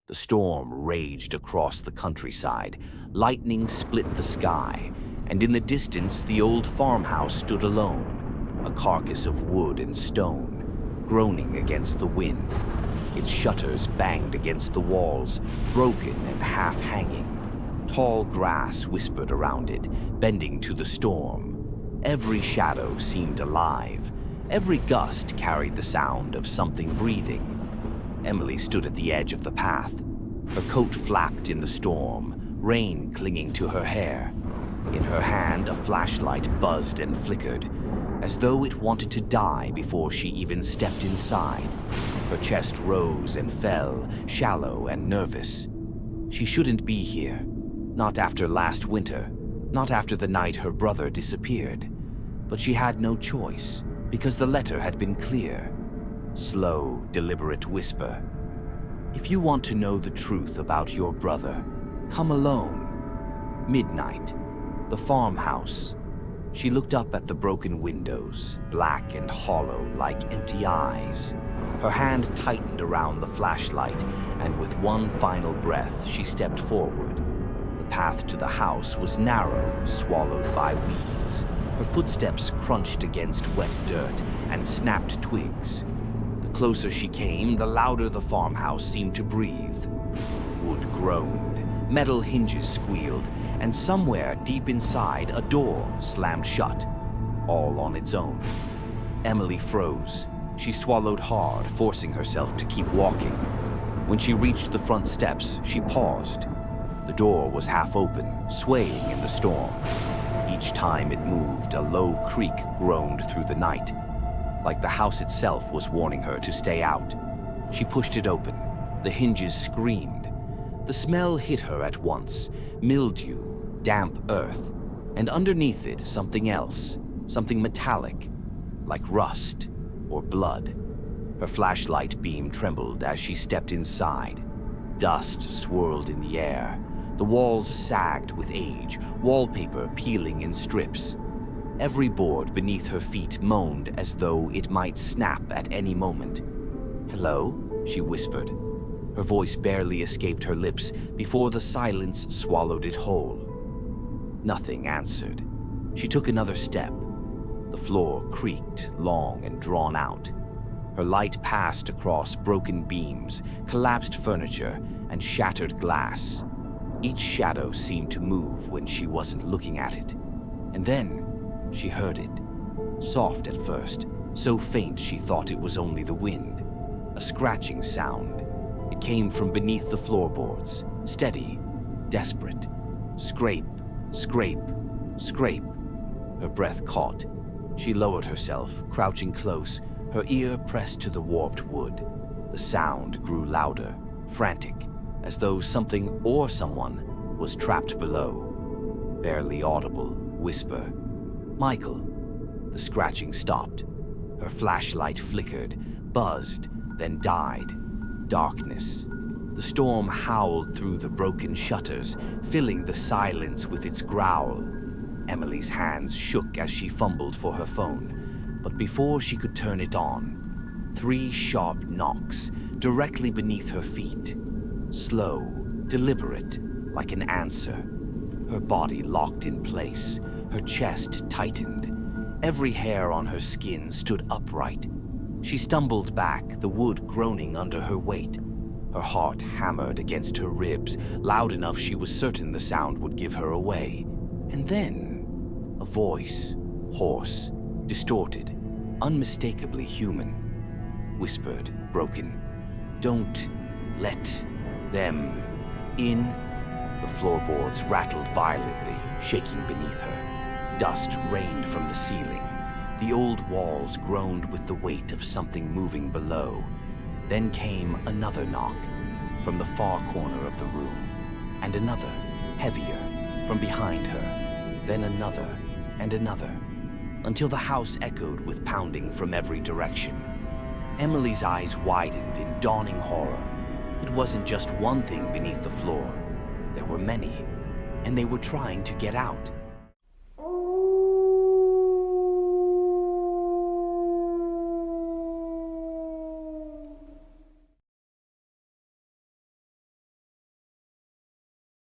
The storm raged across the countryside, lightning split the sky, and in the distance the old farmhouse stood alone, a carcass of wood and stone, groaning against the wind. Its shutters banged against the walls, broken and half-hanging. Tall grass whispered around it, bending to the storm. Every shadow seemed alive. Every gust carried the sound of something breathing. Emily stood at the edge of the path. Her coat flapped in the storm, rain clinging to her hair. In her hand, a flashlight buzzed and flickered, as though it wanted to die before she even stepped inside. Her chest rose and fell, shallow and nervous. She shouldn't be here. Not after last winter. Not after the night her brother disappeared. But she had no choice, because the letter had been clear. Slow, deliberate whisper. If you want to know the truth about your brother, come alone. Midnight. The farmhouse. She looked up at the broken windows, black and hollow like empty eyes. Her hand tightened around the flashlight, and with one final breath, she stepped forward. The path to the house was narrow, swallowed by weeds. Her footsteps crunched against wet dirt and snapped twigs. The closer she came, the louder the farmhouse seemed to breathe. Wood groaned, metal hinges squealed, and somewhere deep inside, a door slammed shut, all on its own. Emily froze. She swallowed hard, forcing herself to keep walking. When she reached the front steps, she paused. The door was half open, swaying in the storm. Each time it moved, a low creak groaned through the night, like the house itself was warning her to stay out. She pushed it open. The hinges screamed. The smell hit her at once, mildew, damp earth, and underneath it something else, something metallic, like rust or blood. Her flashlight beam trembled as she stepped inside. Dust swirled in the air. The walls sagged with age, wallpaper peeling in strips. Every board beneath her feet moaned as though it might snap at any moment. "Hello?" she whispered. Her voice barely escaped her lips before the silence swallowed it whole. Nothing answered. She took another step. The floor creaked, long and drawn out. Her light passed across broken beams, collapsed furniture, and shattered glass. Each shadow seemed to move when she wasn't looking at it. And then she heard it. Soft at first, so faint she thought it was only the wind. A scratching sound. It came from beneath the floorboards, steady, desperate. Scrape, scrape, scrape. Her breath caught. She lowered herself, crouching close, her ear pressed to the warped wood. The sound grew louder, frantic, as though something or someone was trapped below. Barely audible whisper. "Michael." The scratching stopped. Her flashlight flickered, buzzed, then died. Darkness. The storm howled through the broken shutters, filling the silence with its growl. Emily's hands shook as she fumbled for her phone, but before she could turn it on, 3 sharp knocks directly beneath her feet. Slow, deliberate, like an answer. Her body locked in place, her chest tightened. Every hair on her skin stood upright. She stumbled back, the wood groaning under her weight. Her heart hammered against her ribs, loud enough she was certain the sound would give her away. And then, a voice, hoarse, distorted, unmistakably human, whispered, broken, "Don't let them in." The floorboards rattled violently, shaking beneath her. Dust rained from the ceiling. The old walls groaned with the weight of something moving below. Then came another knock from the far corner of the room, and another, heavier, from behind her, then another and another, until the house echoed with pounding from every direction. Emily's eyes widened in dawning horror. It wasn't just one thing beneath the floor. There were many, and they were trying to get out.